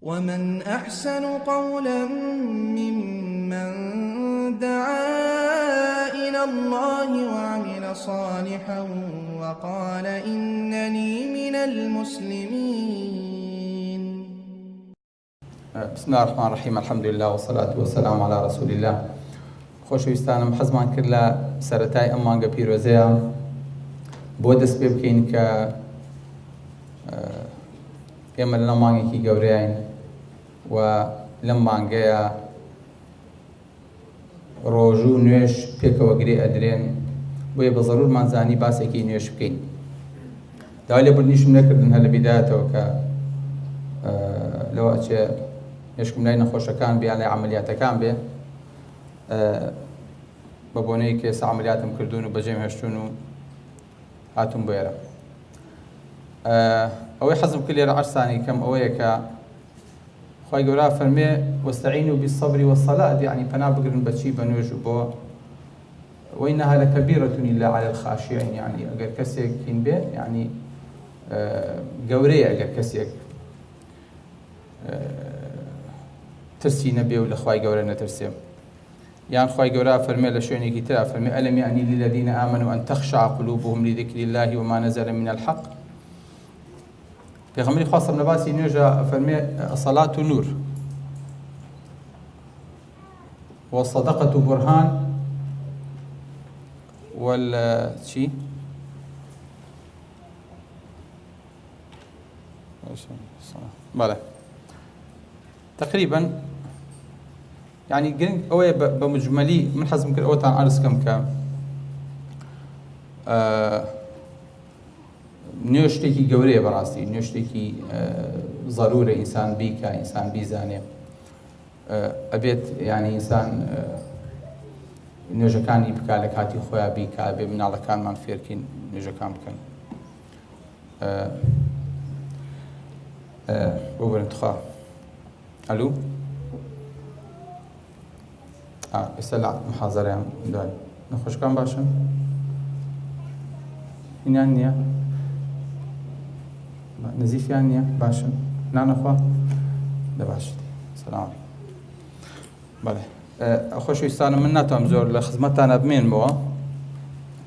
ومن أحسن قولا ممن دعا إلى الله وعمل صالحا وقال إنني من المسلمين. بسم الله الرحمن الرحيم. الحمد لله والصلاة والسلام على رسول الله. خۆشەویستانم حەزمان کرد لە سەرەتای ئەم مانگە پیرۆزەیە بۆ دەست پێ بکەین کە ئێمە لە مانگێکی گەورەیین و لەم مانگەیە ڕۆژوو نوێژ پێکەوە گرێ ئەدرێن بۆیە بە زەڕورمان زانی باسێکی نوێژ بکەین. داوای لێبوردنیشم نەکردن هەر لە بیدایەتەوە کە لەوە ئەچێ نوێژکم لای نەخۆشەکان بێ یان لای عەمەلیاتەکان بێ بە بۆنەی کە ئێستا عەمەلیاتم کردوون و بەجێم هێشتوون و هاتووم بۆ ئێرە. ئەوەی حەزم کرد لێرە عەرزانی کەم ئەوەیە کە خوای گەورە فەرمێ وەستەعینوا بالصەبر والصەلاة، یعنی پەنا بگرن بەچی بە نوێژ و بۆ وإنها لكبيرة إلا على الخاشعين، يعني ئەگەر کەسێک هین بێ یعنی گەورەیە ئەگەر کەسێک ترسی نەبێ و لە خوای گەورە نەترسێ. یان خوای گەورە فەرمێ لە شوێنێکی ترا فەرمێ ئەلەم یعنی للذین آمنوا أن تخشع قلوبهم لذكر الله وما نزل من الحق. پێغەمبەری خوا سەڵ لە باسی نوێژە فەرمێ الصلاة نور والصدقة برهان والشي بەڵێ تقریبا يعني گرنگ ئەوەیە بە مجمەلی من حەزم کرد ئەوەتان عەرز کەم کە نوێژ شتێکی گەورەیە بەڕاستی، نوێژ شتێکی ضرورە ئینسان بیکە، ئینسان بیزانێ، ئەبێت یعنی ئینسان نوێژەکانی بکا لە کاتی خۆیان بیکا، بێ مناڵەکانمان فێرکەین نوێژەکان بکەن. بۆ بەرن تخوا ئەلو ئێستا لە محازەرەیان دوای نەخۆشەکان باشن؟ هینیان نییە؟ نزیفیان نییە؟ باشن؟ نانەخوا؟ دە باشیت. سەلام عەلیکم. بەڵێ خۆشەویستانم من ناتوانم زۆر لە خزمەتتانە بمێنمەوە،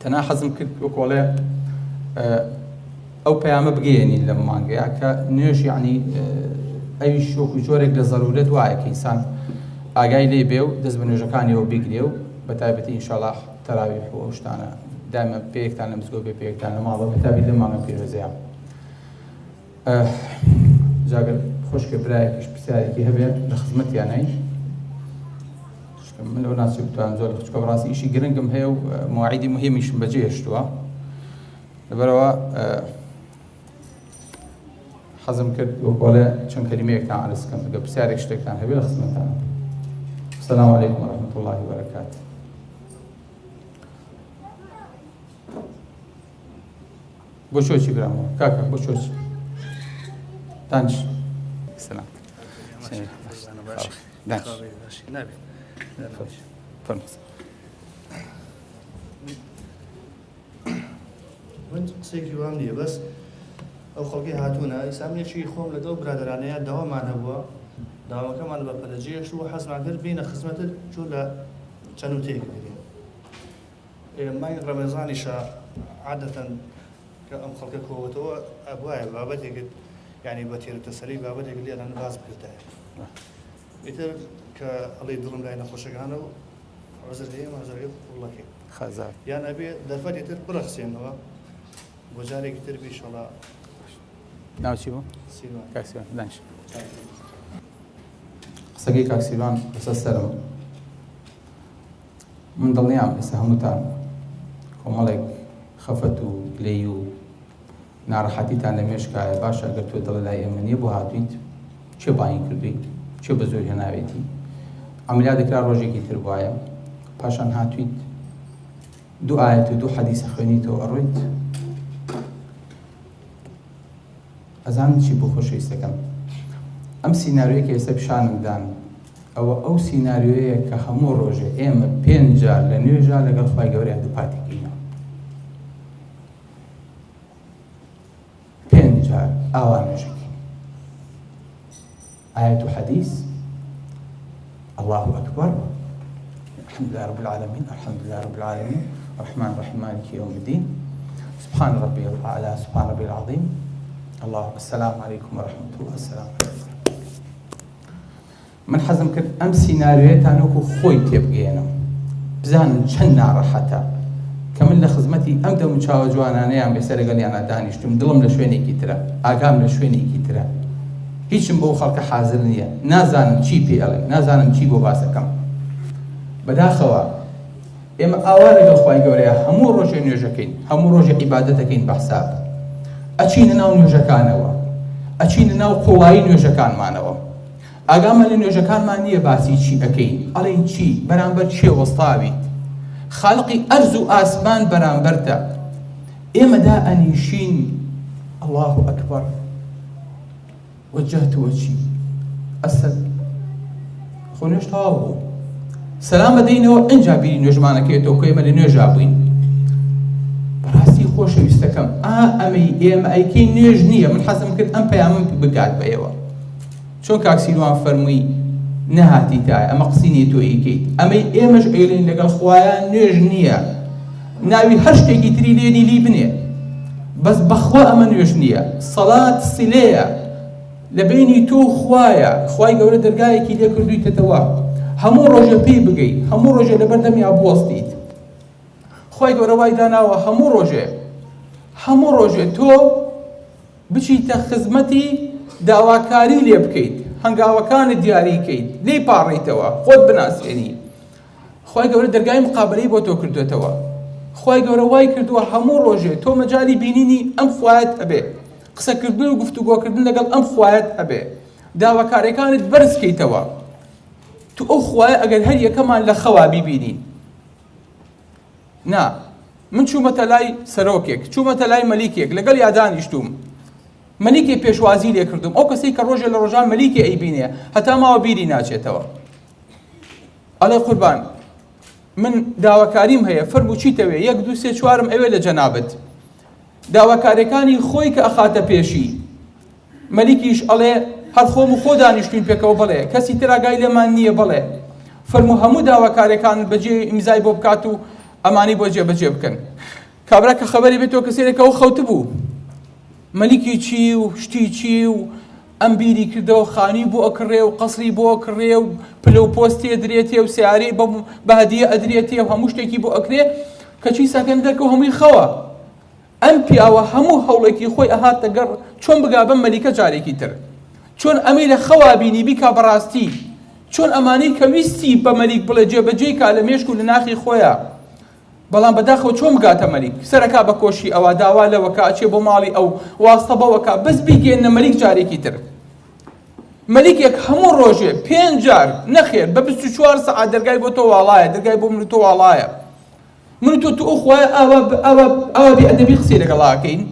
تەنها حەزم کرد وەکۆڵێ ئەو پەیامە بگەیەنین لەم مانگەیە کە نوێژ یعنی ئەویش وەکو جۆرێک لە ضرورەت وایە کە ئینسان ئاگای لێ بێ و دەست بە نوێژەکانیەوە بیگرێ و بەتایبەتی ئینشاڵڵا تەراویح و ئەو شتانە دایمە پێیەکتان لە مزگەوت بێ پێیەکتان لە ماڵەوە بەتایبەتی لەم مانگە پیرۆزەیە. جاگەر خۆشکە برایەکیش پرسیارێکی هەبێ لە خزمەتیانەی من لەوە ناچێ بتوانم زۆر چکە بەڕاستی ئیشی گرنگم هەیە و مواعیدی مهمیشم بەجێ هێشتووە، لەبەرەوە حەزم کرد وەکۆڵێ چەند کەلیمەیەکتان عەرز بکەم ئەگەر پرسیارێک شتێکتان هەبێ لە خزمەتتانە. السلام عليكم ورحمة الله وبركاته. بوشوشي برامو كاكا بوشوشي دانش السلام دانش فرمس من قسەیەکی وام نییە بەس ئەو خەڵکی هاتوونە ئیسامیەکی خۆم لەگەڵ برادرانەیە داوامان هەبووە، داواکەمان بە پەرەجێش و حەزمان کرد بینە خزمەتت چۆ لە چەند و تێک بگرین. مای ڕەمەزانیشە عادەتەن کە ئەم خەڵکە کۆوتەوە ئەبوایە بابەتێکت یعنی بە تێرتەسەری بابەتێک لێران باز بکردایە. ئیتر کە ئەڵێ دڵم لای نەخۆشەکانە و عەزر هەیە مازەرگە وڵەکەی خەزار یان ئەبێ دەرفەتی تر بڕەخسێنەوە بۆ جارێکی تر بیشەڵا. ناوچی بوو؟ سیروان. کاکسیروان دانش. قسەکەی کاکسیروان لەسەر سەرم من دڵنیام ئێستا هەمووتان کۆمەڵێک خەفەت و گلەی و ناڕەحەتیتان لە مێشکایە. باشە ئەگەر تۆ دڵی لای ئێمە نییە بۆ هاتوویت چێ باین کردویت چێ بە زۆر هێناوێتی عەمەلیات دەکرا ڕۆژێکی تر وایە پاشان هاتوویت دوو ئایەت و دوو حەدیسە خوێنیتەوە ئەڕۆیت. ئەزانم چی بۆ خۆشەویستەکەم ئەم سیناریۆیە کە ئێستا پیشانمدان ئەوە ئەو سیناریۆیە کە هەموو ڕۆژێ ئێمە 5 جار لە نوێژە لەگەڵ خوای گەورەیە دووپاتێکینە 5 جار ئاوا نوێژەکەین آية حديث الله أكبر الحمد لله رب العالمين الحمد لله رب العالمين الرحمن الرحيم مالك يوم الدين سبحان ربي الأعلى سبحان ربي العظيم الله السلام عليكم ورحمة الله السلام عليكم. من حەزم کرد ئەم سیناریۆیەتان وەکو خۆی تێبگەێنم بزانن چەند ناڕەحەتە کە من لە خزمەتی ئەم دەم و چاوە جوانانەیان بێسەر لەگەڵیانە دانیشتم دڵم لە شوێنێکی ترە ئاگام لە شوێنێکی ترە هیچم بەو خەڵکە حازر نییە نازانم چی پێ ئەڵێ نازانم چی بۆ باسەکەم بەداخەوە ئێمە ئاوا لەگەڵ خوای گەورەیە هەموو ڕۆژێ نوێژەکەین هەموو ڕۆژێ عیبادەتەکەین بە حساب ئەچینە ناو نوێژەکانەوە ئەچینە ناو قوڵایی نوێژەکانمانەوە ئاگامە لە نوێژەکانمان نییە باسی چی ئەەکەین ئەڵێین چی بەرامبەر چێ وەستاویت خالقی ئەرز و ئاسمان بەرامبەرتە ئێمەدا ئەنیشین الله ئەکبەر وجهت وجهي ئەسد خۆ نوێژ تەواو بوو سەلام بەدەینەوە ئەنجا بیری نوێژمانەکەوێتەوە کە ئێمە لە نوێژا بووین بەڕاستی خۆشەویستەکەم ئەمەی ئێمە ئەیکەی نوێژ نییە من حەزم کرد ئەم پەیامم بگات بە ئێوە چۆن کاکسیروان فەرمووی نەهاتی تایە ئەمە قسەی نیە تۆ ئەیکەیت ئەمەی ئێمەش ئەیڵێن لەگەڵ خوایان نوێژ نییە ناوی هەر شتێکی تری لێنی لی بنێ بەس بەخوا ئەمە نوێژ نییە سەڵات سیلەیە لە بینی تۆ خوایە خوای گەورە دەرگایەکی لێ کردوویتەوە هەموو ڕۆژە پێی بگەیت هەموو ڕۆژێ لەبەر دەمیا بوەستیت خوای گەورە وای داناوە هەموو ڕۆژێ تۆ بچیتە خزمەتی داواکاری لێ بکەیت هەنگاوەکانت دیاریکەیت لێی پاڕیتەوە خۆت بناسێنی خوای گەورە دەرگای مقابلەی بۆ تۆ کردوێتەوە خوای گەورە وای کردووە هەموو ڕۆژێ تۆ مەجای بینینی ئەم خوایەت هەبێ قسەکردن و گفتوگۆکردن لەگەڵ ئەم خوایەت هەبێ داواکاریەکانت بەرزکەیتەوە تو ئەو خوایە ئەگەر هەر یەکەمان لە خەوا بیبینین نا من چوومەتە لای سەرۆکێک چوومەتە لای مەلیکێک لەگەڵ یادانیشتوم مەلیکێ پێشوازی لێ کردم ئەو کەسەی کە ڕۆژێ لە ڕۆژان مەلیکێ ئەیبینێ هەتا ماوە بیری ناچێتەوە ئەڵێ قوربان من داواکاریم هەیە فەرموو چیتەوێ 1 2 3 4 ئەوێ لە جەنابەت داواکارەکانی خۆی کە ئەخاتە پێشی مەلیکیش ئەڵێ هەر خۆم و خۆ دانیشتوین پێکەوە بڵێ کەسی تر ئاگای لێمان نییە بڵێ فەرموو هەموو داواکارەکان بەجێ ئیمزای بۆ بکات و ئەمانی بۆ جێبەجێ بکەن کابرا کە خەبەری بێتەوە کەسێکەوە خەوت بوو مەلیکی چی و شتی چی و ئەم بیری کردەوە خانی بۆ ئەکڕێ و قەسری بۆ ئەکڕێ و پلە و پۆستی ئەدرێتێ و سیارەی بە هەدیە ئەدرێتێ و هەموو شتێکی بۆ ئەکرێ کەچی ساکەن دەرکە و هەمووی خەوە ئەم پیاوە هەموو هەوڵێکی خۆی ئەهاتە گەڕ چۆن بگا بەم مەلیکە جارێکی تر چۆن ئەمەی لە خەوا بینی بیکا بەڕاستی چۆن ئەمانەی کە ویستی بە مەلیک بڵێ جێبەجێی کا لە مێشک و لە ناخی خۆیە بەڵام بەداخەوە چۆن بگاتە مەلیک سەرەکا بە کۆشی ئەوە داوا لەوەکە ئەچێ بۆ ماڵی ئەو واستە بەوەکە بەس بیگەێنە مەلیک جارێکی تر مەلیکێک هەموو ڕۆژێ 5 جار نەخێر بە 24 سەعات دەرگای بۆ تۆ واڵایە دەرگای بۆ من و تۆ واڵایە من تۆ ئەو خوایە ئەوە بێئەدەبی قسەی لەگەڵاکەین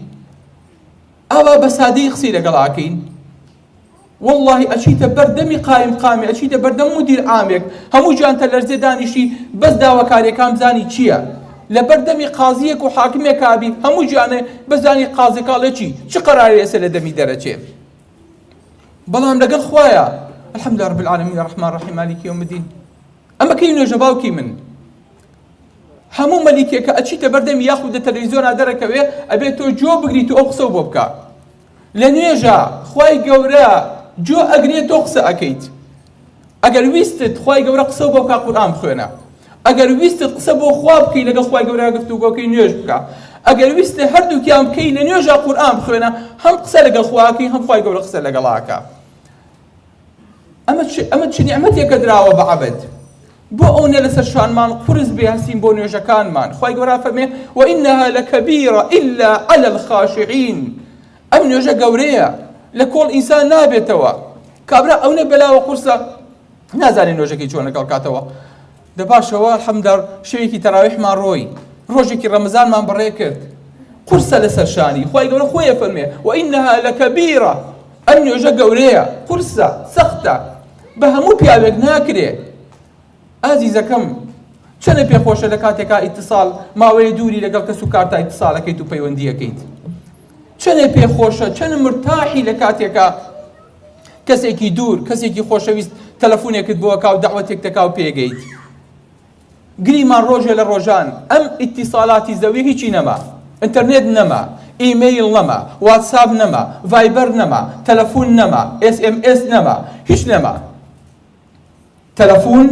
ئەوە بە سادەی قسەی لەگەڵاکەین والله ئەچیتە بەردەمی قامی ئەچیتە بەردەم مدیر عامێک هەموو جانتە لەرزێ دانیشتی بەس داواکاریەکان بزانی چییە لە بەردەمی قازیەک و حاکمێک کابی هەموو جانێ بزانی قازێکاڵە چی قەراری ئێستا لە دەمی دەرەچێ بەڵام لەگەڵ خوایە الحەمدولله رب العالمین الرحمن الرحیم مالکی یوم الدین ئەمە کەی نوێژە باوکی من هەموو مەلیکێکە ئەچیتە بەردەمی یاخودە تەلەڤیزیۆنا دەرەکەوێ ئەبێت تۆ جۆ بگریت و ئەو قسە بۆ بکە لە نوێژە خوای گەورە جۆ ئەگرێت تۆ قسە ئەکەیت ئەگەر ویستت خوای گەورە قسە بۆ بکە قورئان بخوێنە ئەگەر ویستت قسە بۆ خوا بکەی لەگەڵ خوای گەورە گفتوگۆکەی نوێژ بکە ئەگەر ویستت هەردووکیان بکەی لە نوێژە قورئان بخوێنە هەم قسە لەگەڵ خواکەی هەم خوای گەورە قسە لەگەڵاکە ئەمە چ نیعمەتێکە دراوە بە عەبد بۆ ئەوە لەسەر شانمان قورس بێهەستین بۆ نوێژەکانمان خوای گەورە فەرمێ وئینەها لەکەبیرە ئیلا عەلە الخاشعین ئەم نوێژە گەورەیە لە کۆڵ ئینسان نابێتەوە کابرا ئەو نەبەلاوە قورسە نازانێ نوێژەکەی چۆن لەگەڵ کاتەوە دەباشەوە الحەمدار شەوێکی تەراویحمان ڕۆی ڕۆژێکی ڕەمەزانمان بەڕێ کرد قورسە لەسەر شانی خوای گەورە خۆیە فەرمێ وئینەها لەکەبیرە ئەم نوێژە گەورەیە قورسە سەختە بە هەموو پیاوێک ناکرێ ئازیزەکەم چەنە پێخۆشە لە کاتێکا ئیتیصال ماوەیە دووری لەگەڵ کەس و کارتا ئیتیصالەکەیت و پەیوەندیەکەیت چەنە پێخۆشە چەنە مرتاحی لە کاتێکا کەسێکی دوور کەسێکی خۆشەویست تەلەفۆنێکت بۆکا و دەعوەتێک دەکا و پێگەیت گریمان ڕۆژێ لە ڕۆژان ئەم ئیتیساڵاتی زەوی هیچی نەما ئینتەرنێت نەما ئیمەیل نەما واتساب نەما ڤایبەر نەما تەلەفۆن نەما SMS نەما هیچ نەما تەلەفۆن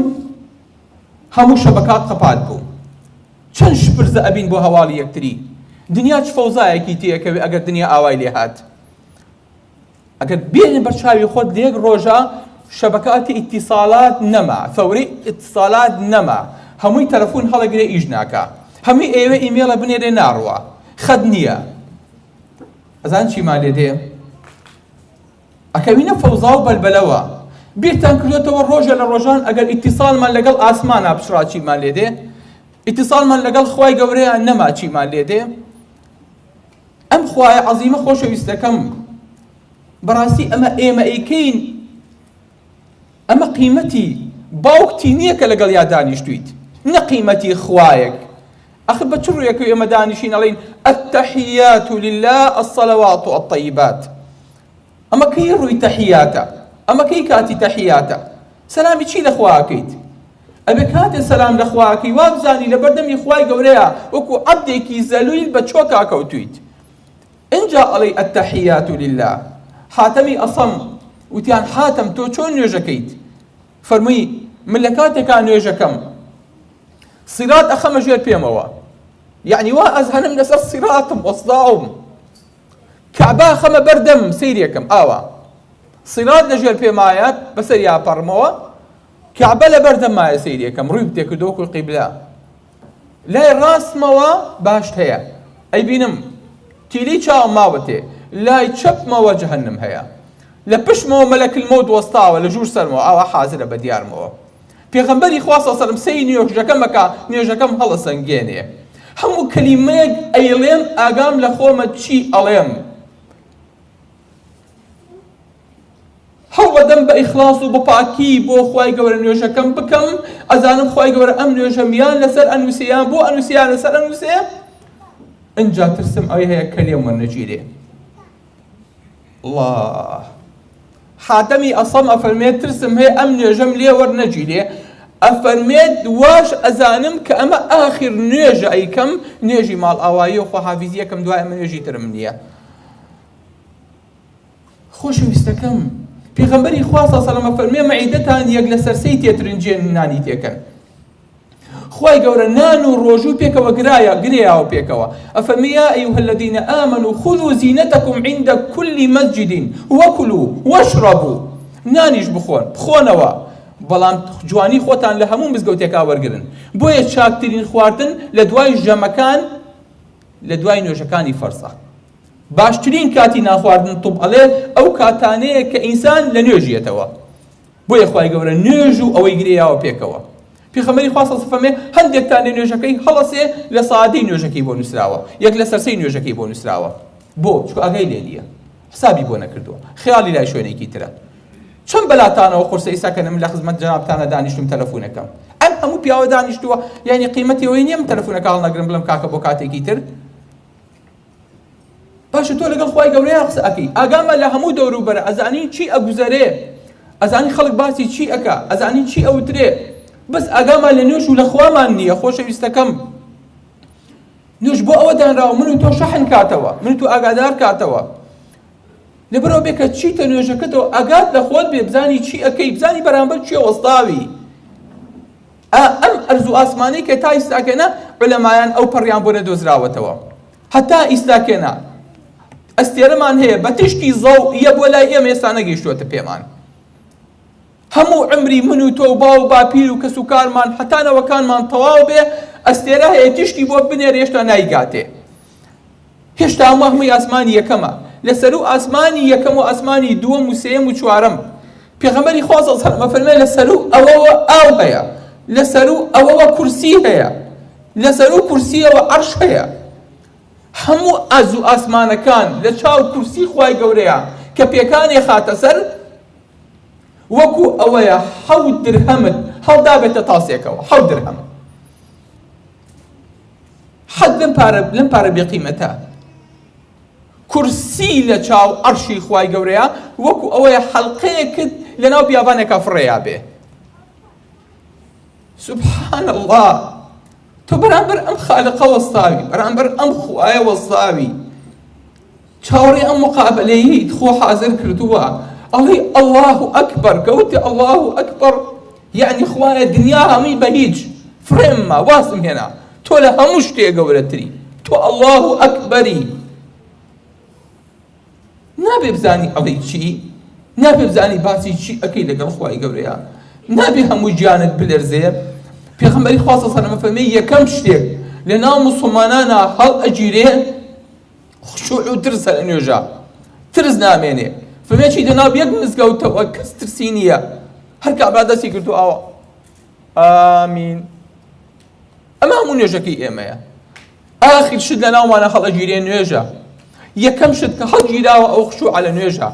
هەموو شەبەکات قەپات بوو چەند شپرزە ئەبین بۆ هەواڵی یەکتری دنیا چ فەوزایەکی تێکەوێ ئەگەر دنیا ئاوای لێ هات ئەگەر بێنێ بەرچاوی خۆت لە یەک ڕۆژە شەبەکاتی ئیتیساڵات نەما فەوری ئیتیساڵات نەما هەمووی تەلەفۆن هەڵەگرێ ئیش ناکا هەمووی ئێوە ئیمێڵە بنێرێ ناڕوە خەد نییە ئەزان چیمان لێ دێ ئەکەوینە فەوزا و بەلبەلەوە بیرتان کردوێتەوە ڕۆژە لە ڕۆژان ئەگەر ئیتیساڵمان لەگەڵ ئاسمانە بشڕا چیمان لێ دێ ئیتیساڵمان لەگەڵ خوای گەورەیان نەما چیمان لێ دێ ئەم خوایە عەزیمە خۆشەویستەکەم بەڕاستی ئەمە ئێمە ئەیکەین ئەمە قیمەتی باوکتی نییە کە لەگەڵ یا دانیشتویت نە قیمەتی خوایەک ئەخ بە چ ڕوویەکە ئێمە دانیشین ئەڵێین التەحیات لله الصلوات الطیبات ئەمە کەی ڕووی تەحیاتە ئەمە کەی کاتی تەحیاتە سەلامی چی لە خواکەیت ئەبێ کاتێ سەلام لە خواکەی وا بزانی لە بەردەمی خوای گەورەیە وەکو عەبدێکی زەلویل بە چۆکا کەوتویت اینجا ئەڵێی التەحیات لله حاتەمی ئەسەم وتیان حاتەم تۆ چۆن نوێژەکەیت فەرمووی من لە کاتێکا نوێژەکەم سیرات ئەخەمە ژێر پێمەوە یعنی وا ئەزهەنم لەسەر سیراتم وەسداوم کەعبە خەمە بەردەم سەیرێکم ئاوا سیرات لەژێر پێمایە بەسەر یاپەڕمەوە کەعبە لە بەردەم مایە سەیرێکم ڕووی بتێکردۆکو قیبلە لای ڕاستمەوە باشت هەیە ئەیبینم تیلی چاوم ماوەتێ لای چەپمەوە جەهەنم هەیە لە پشتمەوە مەلەکل مەوت وەستاوە لە ژوور سەرمەوە ئاوا حازرە بە دیارمەوە پێغەمبەری خوا صلی الله علیه و سلم سەی نوێژەکەمەکە نوێژەکەم هەڵەسەنگێنێ هەموو کەلیمەیەک ئەیڵێم ئاگام لە خۆمە چی ئەڵێم هەوڵەدەم بە ئیخلاص و بە پاکی بۆ خوای گەورە نوێژەکەم بکەم ئەزانم خوای گەورە ئەم نوێژەمیان لەسەر ئەنووسیان بۆ ئەنووسیان لەسەر ئەنووسێ ئەنجا ترسم ئەوەی هەیە کەلێم وەرنەگیرێ الله حاتەمی ئەسەم ئەفەرمێت ترسم هەیە ئەم نوێژەم لێ وەرنەگیرێ ئەفەرمێت واش ئەزانم کە ئەمە ئاخر نوێژە ئەیکەم نوێژی ماڵ ئاوایی و خواحافیزیەکەم دوای ئەمە نوێژی ترم نییە خۆشەویستەکەم پێغەمبەری خوا صلی الله علیه و سلم فەرمێ مەعیدەتان یەک لە سەرسەی تێترنجێن نانی تێکەن خوای گەورە نان و ڕۆژوو پێکەوە گرێیاوە پێکەوە ئەفەرمێ یا ئەیها الذین آمنوا خذوا زینەتەکم عند كل مسجد وكلوا واشربوا نانیش بخۆنەوە بەڵام جوانی خۆتان لە هەموو مزگەوتێکا وەرگرن بۆیە چاکترین خواردن لە دوای ژەمەکان لە دوای نوێژەکانی فەرسە باشترین کاتی ناخواردن توب ئەڵێ ئەو کاتانەیە کە ئینسان لە نوێژیەتەوە بۆیە خوای گەورە نوێژ و ئەوەی گرێیاوە پێکەوە پێغەمبەری خوا صلی الله علیه و سلم هەندێکتان لە نوێژەکەی هەڵەسێ لە سەعاتەی نوێژەکەی بۆ نووسراوە یەک لە سەرسەی نوێژەکەی بۆ نووسراوە بۆ چکە ئاگای لێ نییە حسابی بۆ نەکردووە خەیاڵی لای شوێنێکی ترە چەند بەلاتانەوە قورسە ئیساکە من لە خزمەت جەنابتانە دانیشتم تەلەفۆنەکەم ئەم هەموو پیاوە دانیشتووە یعنی قیمەتی ئەوەی نییە من تەلەفۆنەکە هەڵنەگرم بڵێم کاکە بۆ کاتێکی تر باشە تۆ لەگەڵ خوای گەورەیە قسە ئەکەی ئاگامە لە هەموو دەوروبەرە ئەزانی چی ئەگوزەرێ ئەزانی خەڵک باسی چی ئەکا ئەزانی چی ئەوترێ بەس ئاگامان لە نوێژ و لە خوامان نییە خۆشەویستەکەم نوێژ بۆ ئەوە دانراوە من و تۆ شەحن کاتەوە من و تۆ ئاگادار کاتەوە لەبەرەوە بێ کە چیتە نوێژەکەتەوە ئاگات لە خۆت بێ بزانی چی ئەکەی بزانی بەرامبەر چیە وەستاوی ئەم ئەرزوو ئاسمانەی کە تا ئیستاکێنە عولەمایان ئەو پەڕیان بۆ نەدۆزراوەتەوە هەتا ئیستاکێنە ئەستێرەمان هەیە بە تشتی زەو یە بۆ لای ئێمە ئێستا نەگەیشتووەتە پێمان هەموو عمری من و تۆ با و باپیر و کەس و کارمان حتانەوەکانمان تەواو بێ ئەستێرە هەیە تشتی بۆ بنێر هێشتا نایگاتێ هێشتا هەمووی ئاسمانی یەکەمە لەسەر و ئاسمانی یەکەم و ئاسمانی دووەم و سێم و چوارەم پێغەمبەری خوا صلی الله علیه و سلم فەرمێ لەسەر و ئەوەوە ئاو هەیە لەسەر و ئەوەوە کورسی هەیە لەسەر و کورسیەوە عەرش هەیە هەموو ئەز و ئاسمانەکان لە چاو کورسی خوای گەورەیە کە پێکانێ خاتە سەر وەکو ئەوەیە 7 درهەمت هەڵدابێتە تاسێکەوە 7 درهەم حەد لەم پارە بێقیمەتە کورسی لە چاو عەرشی خوای گەورەیە وەکو ئەوەیە حەڵقەیەکت لەناو بیابانێکا فڕێیا بێ. سبحان الله، تۆ بەرامبەر ئەم خالقە وەستاوی، بەرامبەر ئەم خوایە وەستاوی، چاوەڕێی ئەم مقابلەیت خۆ حازر کردووە، ئەڵێ الله ئەکبەر، کەوتێ الله ئەکبەر، یعنی خوایە دنیا هەمووی بە هیچ فرێممە واسم هێنا، تۆ لە هەموو شتێ گەورەتری، تۆ الله ئەکبەری. نابێ بزانی ئەڵێ چی، نابێ بزانی باسی چی ئەەکەی لەگەڵ خوای گەورەیە، نابێ هەموو گیانت بلەرزێ. پێغەمبەری خوا صلی الله علیه و سلم فەرمێ یەکەم شتێک لە ناو موسڵمانانە هەڵ ئەگیرێ خشوع و ترسە لە نوێژە، ترس نامێنێ. فەرمێ چی لەناو یەک مزگەوتەوە کەس ترسی نییە، هەر کابرا دەستی کردو ئاوە ئامین. ئەمە هەموو نوێژەکەی ئێمەیە. ئاخر شت لە ناومانە هەڵ ئەگیرێ نوێژە، یەکەم شت کە هەڵگیراوە ئەو خشوعە لە نوێژە.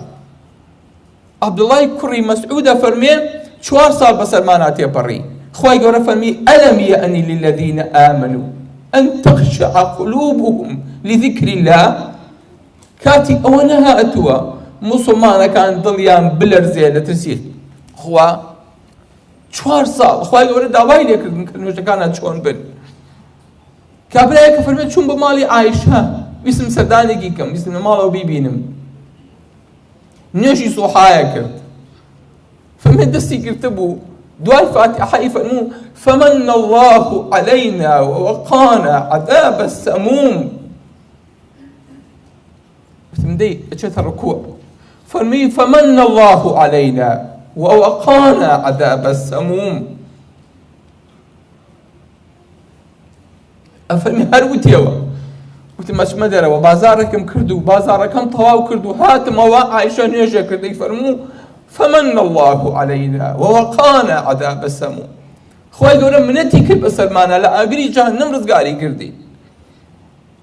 عەبدوڵای کوڕی مەسعودە فەرمێ 4 ساڵ بەسەرمانە تێپەڕی. خوای گەورە فەرمی ئەلەم یەئنی للذین ئامنوا ئەن تەخشع قلوبهم لذکر الله. کاتی ئەوە نەهاتووە موسڵمانەکان دڵیان بلەرزێ لە ترسی خوا. 4 ساڵ خوای گەورە داوای لێکردن کە نوێژەکانە چۆن بن. کابرایەکە فەرمێ چوون بە ماڵی عایشە، ویستم سەردانێکی کەم، ویستم لە ماڵەوە بیبینم. نوێژی سوحایە کرد، فەرمێ دەستی گرتە بوو، دوای فاتحەی فەرموو فەمەن الله عەلەینا ووەقانا عەذاب السەموم. وتم دەی ئەچێتە ڕکوع، فەرمی فەمەن الله عەلەینا ووەقانا عەذاب السەموم. ئەفەرمی هەر وتیەوە، وتم ئەچمە دەرەوە بازارێکم کرد و بازارەکەم تەواو کرد و هاتمەوە عایشە نوێژە کردەی فەرموو فمن الله علينا ووقانا عذاب السموم. خوای گەورە منەتی کرد بەسەرمانە لە ئاگری جەهەنەم ڕزگاری کردی.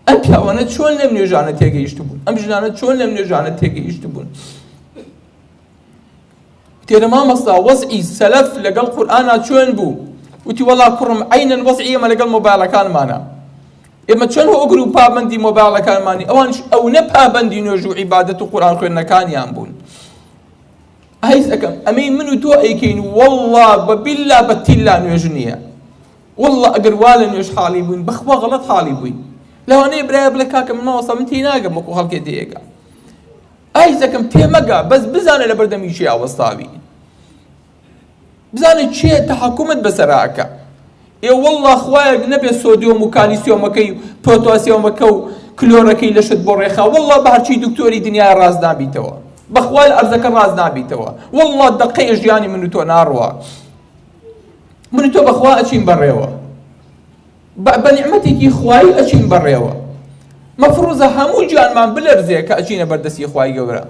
ئەم پیاوانە چۆن لەم نوێژانە تێگەیشت بوون، ئەم ژنانە چۆن لەم نوێژانە تێگەیشت بوون. تێرە مامەستا وەزعی سەلەف لەگەڵ قورئانە چۆن بوو؟ وتی وەڵا کوڕم عەینەن وەزعی ئێمە لەگەڵ مۆبایلەکانمانە. ئێمە چۆن ئەگر و پابەندی مۆبایلەکانمانی، ئەوانش ئەوەنە پابەندی نوێژ و عیبادەت و قورئان خوێندنەکانیان بوون. هەیز ئەەکەم ئەمەی من و تۆ ئەیکەین وەڵڵا بەبیللا بەتیللا نوێژ نییە. وەڵڵا ئەگەر وا لە نوێژ حاڵی بووین بەخوا غەڵەت حاڵی بووین. لەوانەیە برایە بڵێ کاکە من ماوەستا من تێی ناگەم وەکو خەڵکێ تێیەگا. هەیز ئەەکەم تێمەگا بەس بزانە لە بەردەمی چێ ئاوەستاوی، بزانە چێ تەحەکومت بەسەراکە. وەڵڵا خوایە نەبێ سۆدیۆم و کالیسیۆمەکەی و پۆتاسیۆمەکە و کلۆرەکەی لەشت بۆ ڕێخا، وەڵڵا بە هەرچی دکتۆری دنیای ڕاست نابیتەوە، بەخوا لە ئەرزەکە ڕاست نابیتەوە. وەڵڵا دەقەیە ژیانی من و تۆ ناڕوە، من و تۆ بەخوا ئەچین بەڕێوە، بە نیعمەتێکی خوایی ئەچین بەڕێوە. مەفروزە هەموو گیانمان بلەرزێ کە ئەچینە بەردەستی خوای گەورە.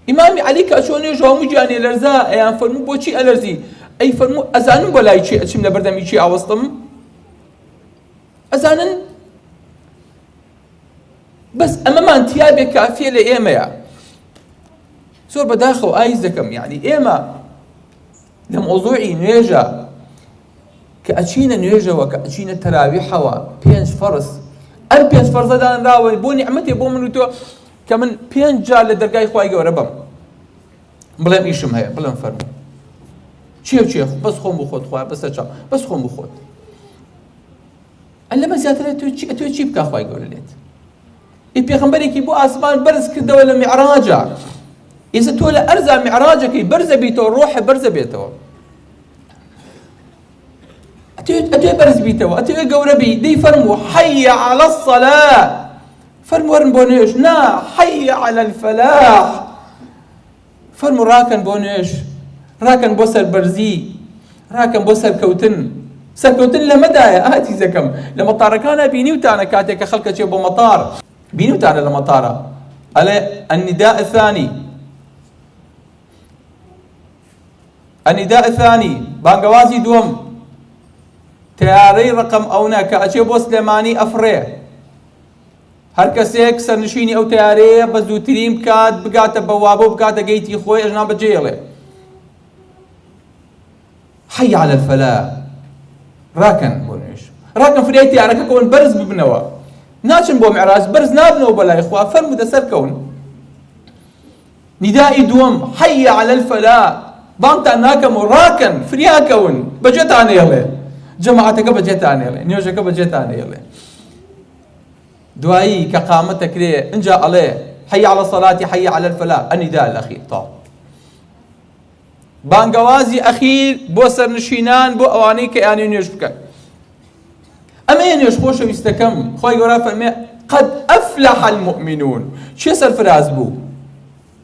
ئیمامی عەلی کە ئەچۆ نوێژ هەموو گیانی لەرزا، ئەیان فەرموو بۆچی ئەلەرزی؟ ئەی فەرموو ئەزانم بۆ لای چی ئەچم لە بەردەمی چی ئاوەستم؟ ئەزانن بەس ئەمەمان تیابێ کافیە لە ئێمەیە. زۆر بەداخەوە ئایز دەکەم، یعنی ئێمە لە مۆزوعی نوێژە کە ئەچینە نوێژەوە، کە ئەچینە تەراویحەوە 5 فەرز، ئەم 5 فەرزەدانراوە بۆ نیعمەتێ بۆ من و تۆ کە من 5 جار لە دەرگای خوای گەورە بم بڵێم ئیشم هەیە، بڵێم فەرموو چێ بەس خۆم بۆ خۆت خوای بەسەر چاو، بەس خۆم بۆ خۆت. ئەن لەمە زیاترە تۆ چی بکە خوای گەورە لێت؟ پێغەمبەرێکی بۆ ئاسمان بەرز کردەوە لە میعراجە، ئێستا تۆ لە ئەرزا میعراجەکەی بەرزە بیتەوە، ڕۆحە بەرزە بێتەوە، ئەتوێ بەرز بیتەوە، ئەتوێ گەورە بی، دەی فەرموو حەیە عەلە الصەلا، فەرموو وەرن بۆ نوێژ، نا حەیە عەلە الفەلاح، فەرموو ڕاکەن بۆ نوێژ، ڕاکەن بۆ سەربەرزی، ڕاکەن بۆ سەرکەوتن. سەرکەوتن لەمەدایە ئاتیزەکەم، لە مەتارەکانە بینیوتانە کاتێک کە خەڵکە چێ بۆ مەتار، بینیوتانە لە مەتارە ئەڵێ النداء الثاني، النداء الثاني بانگەوازی دووەم، تیارەی ڕقم ئەونا کە ئەچێ بۆ سلێمانی ئەفڕێ، هەر کەسێک سەرنشینی ئەو تیارەیە بە زووترین بکات بگاتە بەوابە و بگاتە گەیتی خۆی ئەژنا بەجێڵێ. حەی عەلە الفەلاح، ڕاکەن بۆ نوێژ، ڕاکەن فریای تیارەکە کۆن بەرز ببنەوە، ناچن بۆ معراج بەرز نابنەوە بەلای خوا فەرموودە سەرکەون ندائی دووەم حەیە عەلە الفەلاح بانگتان ناکەمەوە ڕاکەن فریاکەون بەجێتان هێڵێ جەماعەتەکە بەجێتان هێڵێ نوێژەکە بەجێتان هێڵێ دوایی کە قامەت دەکرێ ئینجا ئەڵێ حەیە عەلە الصەلاة حەیە عەلە الفەلاح النداء الأخير تاو بانگەوازی ئەخیر بۆ سەرنشینان بۆ ئەوانەی کە یانی نوێژ بکەن ئەمە نوێژ خۆشەویستەکەم خۆی گەورە فەرمێ قەد ئەفلەح المؤمنون چێ سەرفراز بوو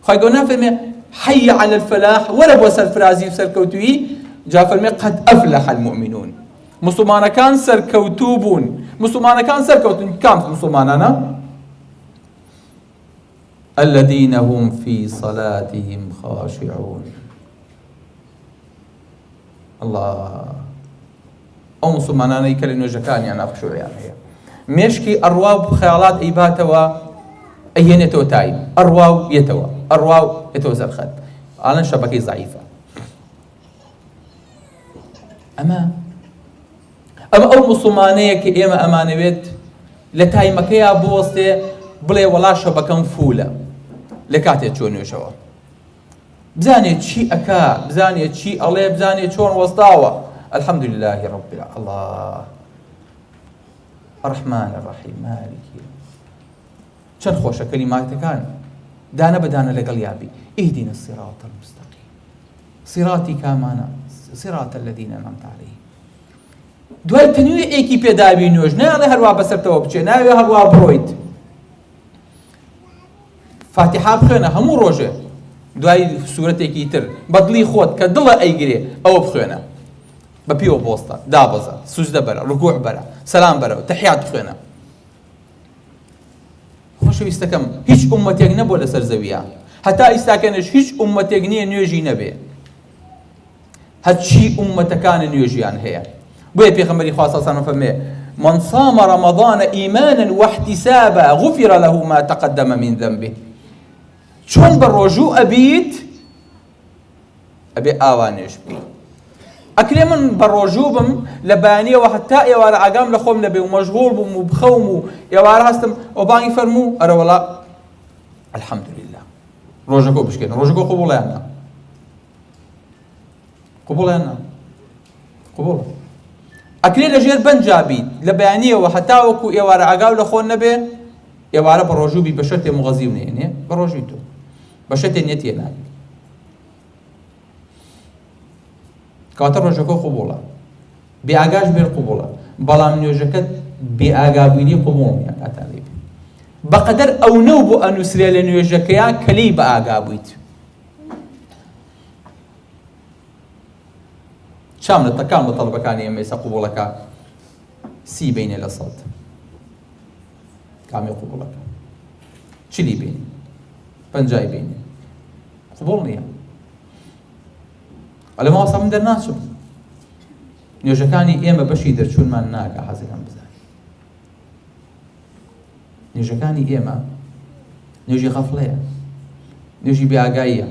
خۆی گەورە فەرمێ حەیە عەلە الفەلاح وەرە بۆ سەرفرازی و سەرکەوتووی جا فەرمێ قەد ئەفلەح المؤمنون مسلمانەکان سەرکەوتوو بوون مسلمانەکان سەرکەوتون کام مسلمانانە الذين هم في صلاتهم خاشعون الله ئەو مسلمانانەی کە لە نوێژەکانیان ناخشوعیان هەیە مێشکی ئەڕوا و خەیاڵات ئەیباتەوە ئەیهێنێتەوە تایم ئەڕوا و یێتەوە ئەڕوا و یێتەوە زەرخەت ئاڵەن شەبەکەی زەعیفە ئەمە ئەو مسلمانەیە کە ئێمە ئەمانەوێت لە تایمەکەیە بوەستێ بڵێ وەڵا شەبەکەم فولە لە کاتێک چۆن نوێژەوە بزانێت چی ئەکا بزانێت چی ئەڵێ بزانێت چۆن وەستاوە الحمد لله رب العالمين الله الرحمن الرحيم مالك چەند خۆشە کەلیماتەکان دانە بەدانە لەگەڵ یابی اهدنا الصراط المستقيم صراطی کامانە صراط الذين أنعمت عليهم دوای تەنوێ ئێکی پێداوی نوێژ نایڵێ هەروە بەسەرتەوە بچێ ناوێ هەروە بڕۆیت فاتحە بخوێنە هەموو ڕۆژێ دوای سوورەتێکی تر بەدڵی خۆت کە دڵە ئەیگرێ ئەوە بخوێنە بە پیوە بۆستە دابەزە سوجدە بەرە ڕکوع بەرە سەلام بەرە تەحیات بخوێنە خۆشەویستەکەم هیچ ئومەتێک نەبووە لەسەر زەویە هەتا ئیستاکەنش هیچ ئومەتێک نییە نوێژی نەبێ هەرچی ئومەتەکانە نوێژیان هەیە بۆیە پێغەمبەری خوا صلی الله علیه و سلم فەرمێ من صام رمضان إيمانا واحتسابا غفر له ما تقدم من ذنبه چۆن بە ڕۆژوو ئەبیت ئەبێ ئاوانێش بی ئەکرێ من بە ڕۆژوو بم لە بەیانیەوە هەتا ئێوارە ئاگام لە خۆم نەبێ و مەشغوڵ بووم و بخەوم و ئێوارە هەستم ئەو بانگی فەرموو ئەرە وەڵا الحەمدولله ڕۆژەکە بشکێن ڕۆژەکە قبوڵیان نا قبوڵیان نا قبوڵ ئەکرێ لەژێر بەنجا بیت لە بەیانیەوە هەتا وەکو ئێوارە ئاگاو لە خۆن نەبێ ئێوارە بە ڕۆژوو بی بە شەرتێ مغەزی و نێنێ بە ڕۆژوی تۆ بە شەرتێ نێتێ نابی کاتە ڕۆژەکە قبوڵە بێ ئاگاش بێر قبوڵە بەڵام نوێژەکەت بێ ئاگابوونی قبوڵ نییە کاتان لێ بەقەدەر ئەو نەو بۆ ئەنووسرێ لە نوێژەکەیە کەلەی بە ئاگا بوویت شام لە تەکان بە تەڵبەکانی ئێمە ئێستا قبوڵەکە سی بینێ لە سەد کامی قبوڵەکە چلی بینی پەنجای بینی قبوڵ نییە ئەلە ماوەسا من دەرناچم نوێژەکانی ئێمە بەشی دەرچوونمان ناکە حەزەکەم بزانین نوێژەکانی ئێمە نوێژی غەفڵەیە نوێژی بێئاگاییە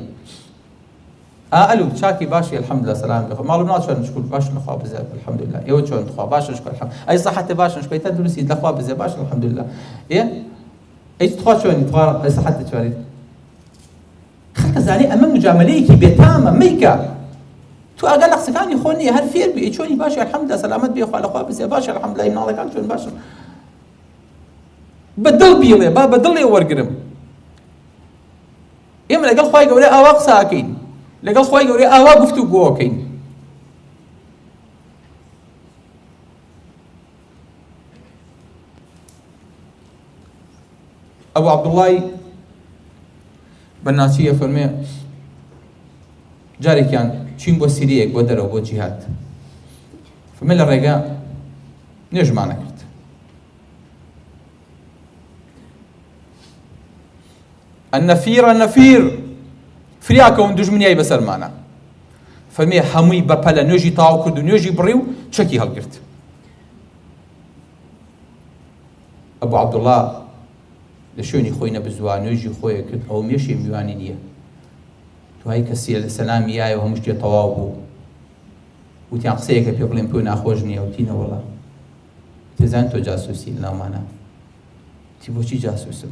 ئەلو چاکی باشی الحەمدولله سەلام بخۆ ماڵم ناچۆن شکر باش لەخوا بزێ الحەمدولله ئێوە چۆن خوا باشن شکر الحەمد ئەی سەحەتە باشن شکر تا دروستی لەخوا بزێ باش الحەمدولله ئەی تخوا چۆنی تخوا ئەی سەحەتە چۆنیت خەڵکە زانێ ئەمە مجاملەیەکی بێتامە مەیکە تو ئاگا لە قسەکانی خۆ نییە هەر فێر بێ چۆنی باشی الحەمدولله سەلامەت بێ خوا لەخوا بزێ باش الحەمدولله مناڵەکان چۆن باشن بەدڵ بیڵێ با بەدڵێ وەرگرم ئێمە لەگەڵ خوای گەورەی ئاوا قساکەین لەگەڵ خوای گەورەی ئاوا گفتوگۆکەین ئەبوو عەبدوڵڵای بەناچیە فەرمێ جارێکیان چین بۆ سیریەک بۆ دەرەوە بۆ جیهاد فەرمێ لە ڕێگا نوێژمان نەکرد النەفیر النەفیر فریاکەون دوژمنیای بەسەرمانە فەرمێ هەمووی بەپە لە نوێژی تاو کرد و نوێژی بڕی و چەکی هەڵگرت ئەبوو عەبدوڵڵا لە شوێنی خۆی نەبزووە نوێژی خۆیە کرد ئەو مێشی میوانی نییە دوای کەسی لە سەلامی یایە هەموو شتێ تەواو بوو وتیان قسەیەکە پێ بڵێن پێ ناخۆش نییە وتینە وەڵا تێزان تۆ جاسووسی لەناومانە تی بۆچی جاسووسم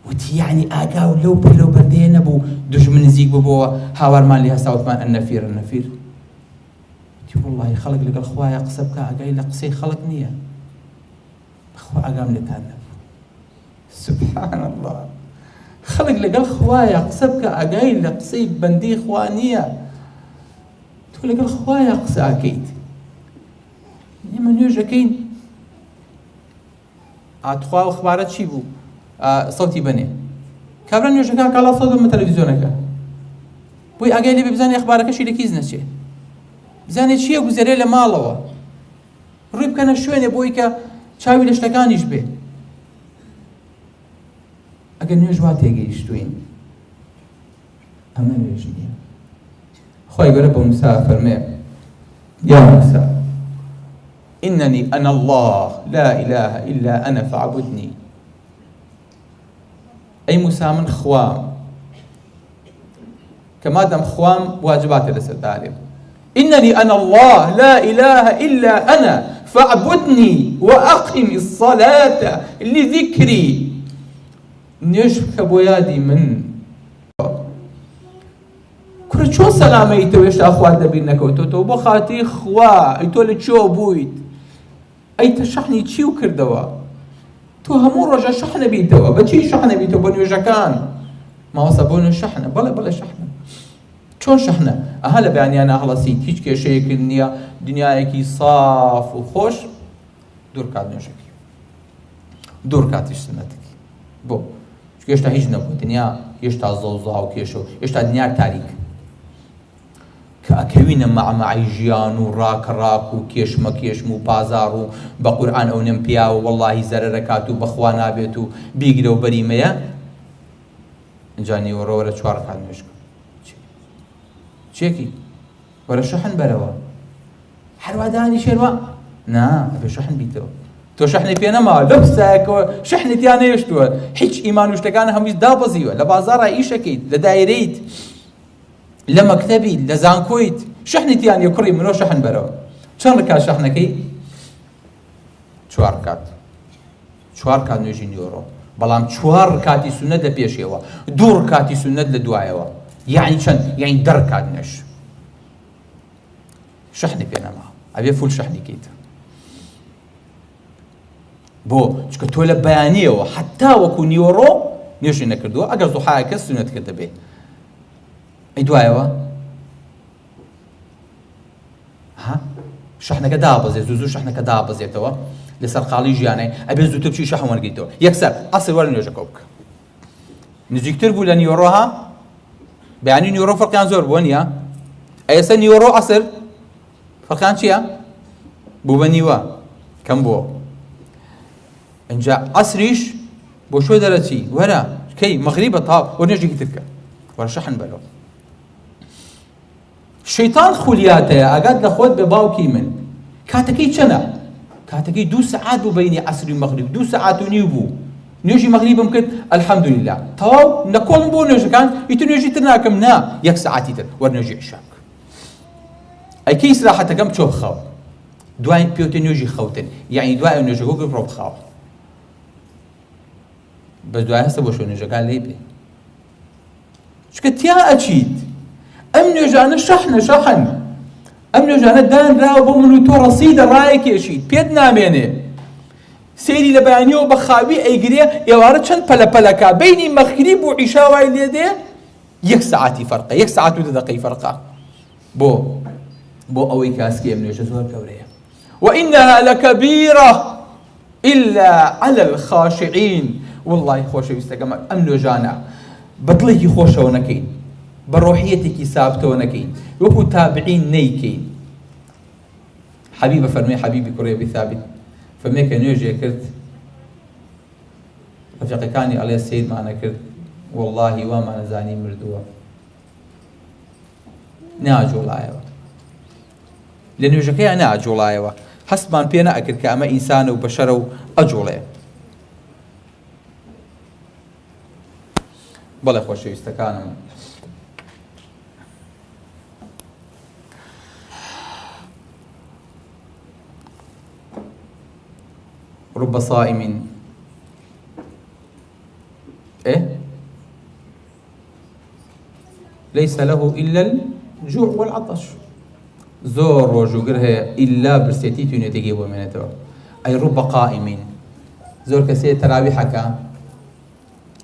وتی یعنی ئاگا و لەو پێ لەو بەردەیە نەبوو دوژمن نزیک ببەوە هاوارمان لێ هەستاوتمان ئەنەفیر وتی وەڵڵاهی خەڵک لەگەڵ خوایە قسە بکە ئاگای لە قسەی خەڵک نییە بەخوا ئاگام لێتان نەبوو سبحان الله خەڵک لەگەڵ خوایە قسە بکە ئاگای لە قسەی بەندەی خوا نییە تۆ لەگەڵ خوایە قسە ئاکەیت ئێمە نوێژەکەین ئاتخوا و خبارە چی بوو سەوتی بنێ کابرا نوێژەکە کاڵا سەوت بمە تەلەڤیزۆنەکە بۆی ئاگای لێ بێ بزانێ ئەخبارەکەشی لە کیز نەچێ بزانێ چییە گوزەرێ لە ماڵەوە ڕووی بکەنە شوێنێ بۆی کە چاوی لە شتەکانیش بێ ئەگەر نوێژ وا تێگەیشتوین ئەمە نوێژ نییە خی گەورە بە موسا فەرمێ یا موسا إنني أنا الله لا إله إلا أنا فاعبدني أي موسى من خوام كما دام خوام واجبات لسه إنني أنا الله لا إله إلا أنا فاعبدني وأقم الصلاة لذكري نشبك بويادي من كل شو سلامي تويش أخوات دبينك وتو بخاتي خوا أي تولي شو بويت أي تشحني تشيو كردوا تو همون رجع شحنة بيتوا بچي شحنة بيتوا بنيو جكان ما وصبونه شحنة بلا شحنة شون شحنة أهلا بعني أنا خلاصيت هيك كشيء الدنيا دنياكي صاف وخوش دور كات نوشكي دور كاتش سنتك بو شو يشتا هيج نبو دنيا يشتا زوزا وكيشو يشتا دنيا تاريك كأكوين مع جيان وراك وكيش مكيش مو بازارو بقرآن أو نمبيا والله زرركاتو بخوانا بيتو بيقلو بريميا جاني ورا چوار كات نوشكو چێکی وەرە شەحن بەرەوە هەروە دانی شێروا نا ئەبێ شەحن بیتەوە تۆ شەحنی پێ نەماوە لەو قسایەکەوە شەحنت یان نەهێشتووە هیچ ئیمان و شتەکانە هەمووی دابەزیوە لە بازاڕا ئیشەکەیت لە دایرەیت لە مەکتەبیت لە زانکۆیت شەحنت یان یە کوڕی منۆ شەحن بەرەوە چەند ڕکات شەحنەکەی چوار کات نوێژی نیۆڕۆ بەڵام چوار ڕکاتی سونەت لە پێشەوە دوو ڕکاتی سونەت لە دوایەوە يعني چند يعني دركات نش شحني بينما ابي فول شحني كيت بو چکە تۆ لە بەیانیەوە حتا وەکو نیۆڕۆ نوێژی نەکردووە ئەگەر زوحایەکە سونەت کردە بێ ئەی دوایەوە شەحنەکە دابەزێت زوو شەحنەکە دابەزێتەوە لەسەر خاڵی ژیانەی ئەبێ زووتر بچی شەحن وەرگیتەوە یەکسەر ئەسڵ وەرە نوێژەکە بکە نزیکتر بوو لە نیۆڕۆها بەیانی نیۆڕۆ فەرقیان زۆر بووە نییە ئەیستا نیۆڕۆ ئەسر فەرقیان چییە بوو بە نیوە کەم بووە ئەنجا ئەسریش بۆ شوێ دەرەچی وەرە کەی مەغریبە تاو وەرە نوێژێکی تر کە وەرە شەحن بەرەوە شەیتان خولیاتەیە ئاگات لە خۆت بێ باوکی من کاتەکەی چەندە کاتەکەی 2 سەعات بوو بەینی ئەسری و مەغریب 2 سەعات و نیو بوو نوێژی مەغریبم کرد ئەلحەمدوللیلا تەواو نەکۆم بۆ نوێژەکان ئیتر نوێژی تر ناکەم نا 1 سەعاتی تر وەرە نوێژی عیشا بکە ئەیکەی ئیسراحەتەکەم چۆ بخەوە دوای پێوتێ نوێژی خەوتن یعنی دوای نوێژەکە کرد بڕۆ بخاوە بەس دوای هەستە بۆ شۆ نوێژەکان لێ بێ چکە تیا ئەچیت ئەم نوێژانە شەحن ئەم نوێژانە دانراوە بۆ من و تۆ ڕەسیدە ڕایەکێشیت پێت نامێنێ سێری لە بەیانیەوە بە خاوی ئەیگرێ ئێوارە چەند پەلەپەلەکە بینی مەغریب و عیشا وای لێ دێ 1 سەعاتی فەرقە 1 سەعات و 10 دقەی فەرقە بۆ ئەوەی کاسکی ئەم نوێژە زۆر گەورەیە وإنها لكبيرة إلا على الخاشعين والله خۆشەویستەکەم ئەم نوێژانە بەدڵێکی خۆشەوە نەکەین بە ڕۆحیەتێکی سابتەوە نەکەین وەکو تابعین نەیکەین حەبیبە فەرمێ حەبیبی کوڕی ئەبی ثابت فەرمێ کە نوێژێ کرد ڕەفیقەکانی ئەڵێ سەیدمانە کرد واللهی وامانەزانی مردووە ناجۆڵایەوە لە نوێژەکەیان ناجۆڵایەوە هەستمان پێ نەئەکرد کە ئەمە ئینسانە و بەشەرە و ئەجۆڵێ بەڵێ خۆشەویستەکانم رب صائم ليس له إلا الجوع والعطش زور وجوجر هي إلا برسيتي تونيتيجي ومنتو أي رب قائم زور كسي تراويحك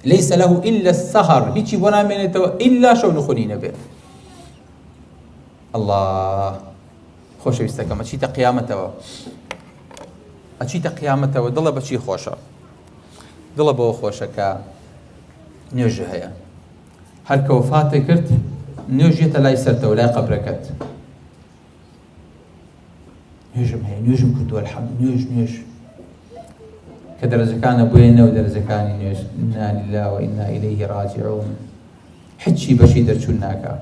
ليس له إلا السهر هيجي ونا منتو إلا شو نخونين به الله خوش يستكمل أشيت قيامته أشيت قيامته ضل بشي خوشة ضل بو خوشة كا نيوجه هي هر كوفاتي كرت نيوجه لا يسرته ولا قبركت نيوجم هي نيوجم كردو الحمد نيوج كدرجة كان أبوينا ودرجة كان نيوج إنا لله وإنا إليه راجعون حجي بشي درشوناكا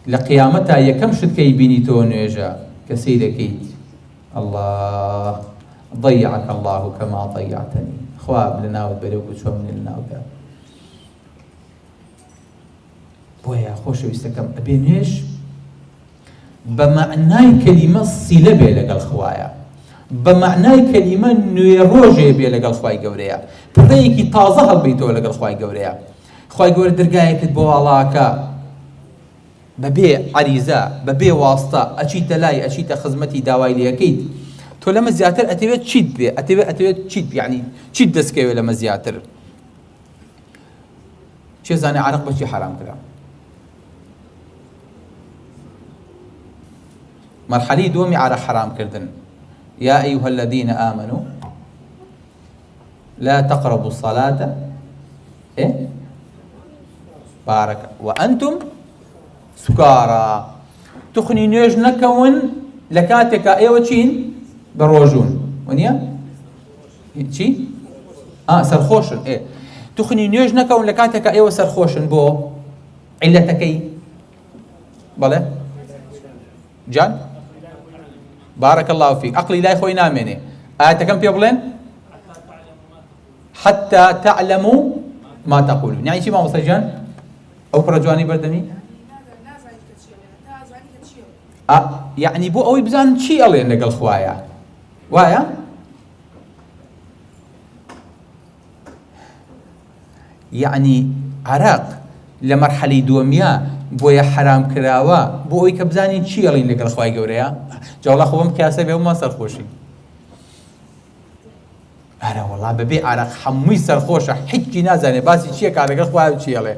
لقيامتها يكم شد كي بيني تو نيوجا كسيدة كيت الله ضيعك الله كما ضيعتني خواب لنا وبلوك شو من لنا وبلوك بويا خوش ويستكم أبينيش بمعنى كلمة صلة بيلك الخوايا بمعنى كلمة نيروجي بيلك الخواي قوريا بريكي تازه البيتو لك الخواي قوريا خواي قوري درقايك بوالاكا ببي عريزة ببي واسطة أشيت لاي أشيت خزمتي داواي لي أكيد تو لما زياتر أتبت تشيد بي أتبت تشيد يعني تشيد دسكي لما زياتر شي زاني عرق بشي حرام كلام مرحلة دومي عرق حرام كردن يا أيها الذين آمنوا لا تقربوا الصلاة إيه بارك وأنتم سكارى تخني نيج نكون لكاتك ايوه تشين بروجون ونيا شي سرخوشن ايه تخني نيج نكون لكاتك ايوه سرخوشن بو علتكي بله جان بارك الله فيك عقلي لا يخوي نامني كم بيبلن حتى تعلموا ما تقولون يعني شي ما وصل جان او برجواني بردمي يعني بو أوي بزان شيء الله إنك الخوايا وايا يعني عراق لمرحلة دوميا بويا حرام كراوا بو أوي كبزانين شيء الله إنك الخوايا جوريا جولا خوهم كاسة بيوم ما سرخوشي أنا والله ببي عراق حمي سرخوشة حكي نازني بس شيء كارك الخوايا شيء الله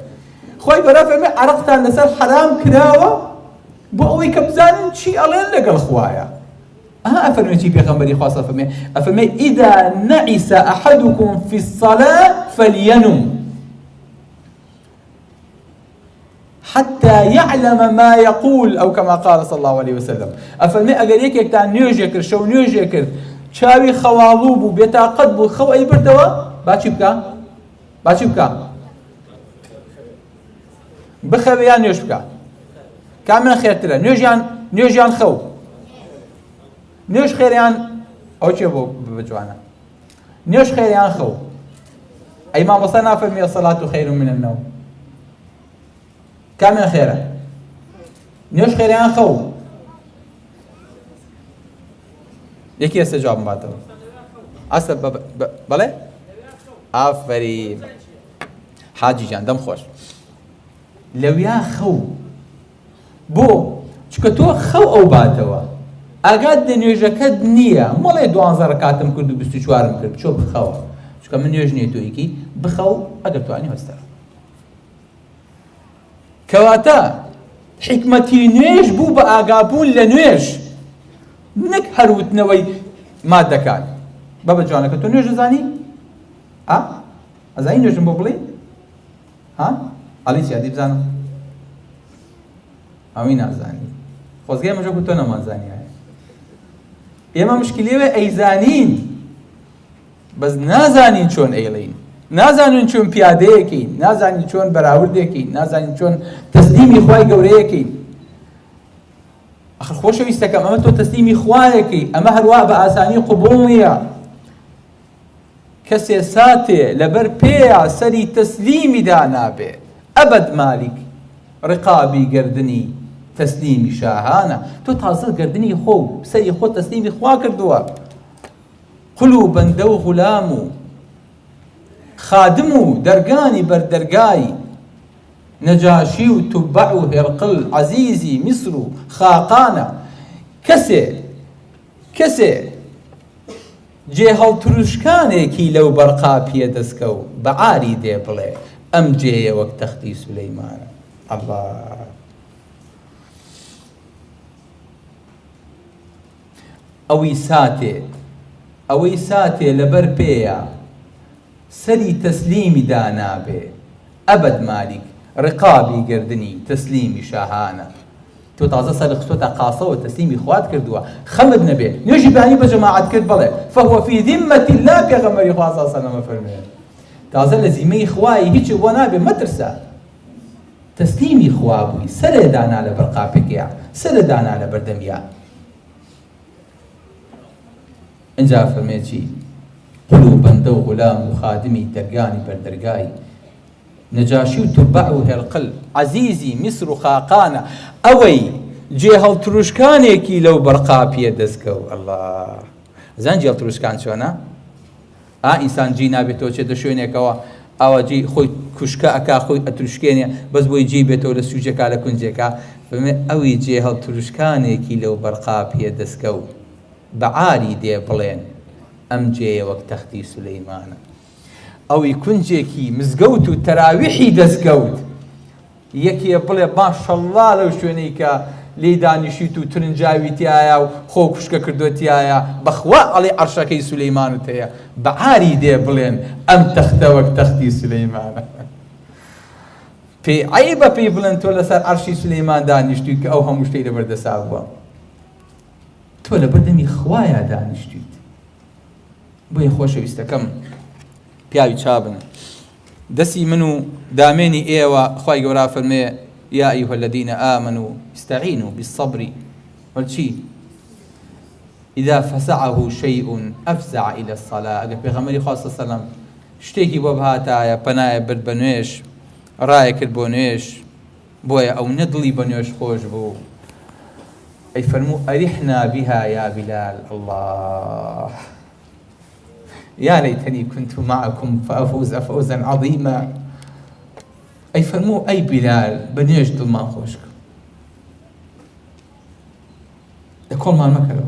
خوي برافع عراق تان نسر حرام كراوا بو أوي كبزان شيء ألين لك الخوايا أفرمي شيء بيغمبري خاصة أفرمي إذا نعس أحدكم في الصلاة فلينم حتى يعلم ما يقول أو كما قال صلى الله عليه وسلم أفرمي أقريك يكتان نيوجيكر شو نيوجيكر شاوي خوالوبو بيتاقدبو خو أي بردوا باتشي بكا بخويان نيوش بكا كامل خير ترى نيوجيان خو نيوش خيريان أو شيء بجوانا نيوش خيريان خو أي ما وصلنا فرمي الصلاة خير من النوم كامل خيره نيوش خيريان خو يكي استجاب باتو أسب بله آفرين حاجي جان دم خوش لو يا خو بو چکتو خو او باتوا اگاد نيوجكد نيه مالي 12 ركعتم كردو 24 كرد شو بخو چکا من نيوج نيتو يكي بخو اگر تو اني هستر كواتا حكمتي نيج بو باقابون لنيج نك هروتنوي ماده كان بابا جوانك تو نيوج زاني ازاي نيوج بوبلي علي سيادي بزانو أمين أزاني خزجي ما جو كتونا ما زاني هاي إما مشكلة أي زانين بس نازانين شون أيلين نازانين شون بيادة كين نازانين شون براورد كين نازانين شون تسليم إخوائي جوري كين آخر خوش ويستكم أما تو تسليم إخوائي كي أما هرواء بأساني قبولية كسياساتي لبر بيع سري تسليمي دانا به أبد مالك رقابي قردني تسليمي شاهانا تو تازل قردني خو سري خو تسليمي خوا كردوا قلوبا دو غلامو خادمو درقاني بردرقاي نەجاشی و توبع و هێرقل عەزیزی میسر و خاقانە کەسێ جێ هەڵتروشکانێکی لەو بەرقا پێدەستکە و بە عاری دێ بڵێ ئەم جێیە وەک تەختی سولەیمانە. الله ئەوەی ساتێ لەبەر پێیە سەری تەسلیمی دانابێ ئەبەد مالیک ڕقابی گردنی تەسلیمی شاهانە. تۆ تازە سەر خستۆتە قاسەوە تەسلیمی خوات کردووە خەمت نەبێ نوێژی بانی بە جەماعەت کرد بڵێ فەهوە فی ذمەة الله پێغەمبەری خوا صلی الله علیه و سلم فەرموویە تازە لە زیمەی خوای هیچ بۆ نابێ مەترسە تەسلیمی خوا بووی سەرێ دانا لە بەرقاپێکەیە سەرێ دانا لە بەردەمیە. اینجا فەرمێ چی قوڵ و بەندە و غولام و خادمی دەرگانی بەردەرگای نەجاشی و توبع و هێرقل عەزیزی میسر و خاقانە ئەوەی جێ هەڵتروشکانێکی لەو بەرقا پێدەستکە و الله زان جێ هەڵتروشکان چۆنە؟ ئینسان جی نابێتەوە چێتە شوێنێکەوە ئەوە جی خۆی کوشکە ئەکا خۆی ئەتروشکێنێ بەس بۆی جی بێتەوە لە سووجێکا لە کونجێکا فەرمێ ئەوی جێ هەڵتروشکانێکی لەو بەرقا پێدەستکە و بە عاری دێ بڵێن ئەم جێیە وەک تەختی سولەیمانە. ئەوی کونجێکی مزگەوت و تەراویحی دەستکەوت یەکێ بڵێ ماشەڵڵا لەو شوێنەی کە لێی دانیشیت و ترنجاوی تایە و خۆ کوشکە کردوتیایە بەخوا ئەڵێ عەرشەکەی سولەیمانت هەیە بە عاری دێ بڵێن ئەم تەختە وەک تەختی سولەیمانە. پێی عەیبە پێی بڵێن تۆ لەسەر عەرشی سولەیمان دانیشتوی کە ئەو هەموو شتەی لەبەردەسا بووە تۆ لە بەردەمی خوایە دانیشتیت. بۆیە خۆشەویستەکەم پیاوی چابن دەستی من و دامێنی ئێوە خوای گەورە فەرمێ یا ئەیها الذین آمنوا استعینوا بالصبر والچی إذا فزعه شيء أفزع إلى الصلاة. ئەگەر پێغەمبەری خوا صلی الله علیه و سلم شتێکی بۆ بهاتایە پەنایە برد بە نوێژ ڕایە کرد بۆ نوێژ بۆیە ئەو نەدڵی بە نوێژ خۆش بوو ئەی فەرموو ئەریحنا بها یا بلال. الله يا ليتني كنت معكم فأفوز فوزا عظيما. أي فرمو أي بلال بنيش دلمان خوشك لكل ما المكرو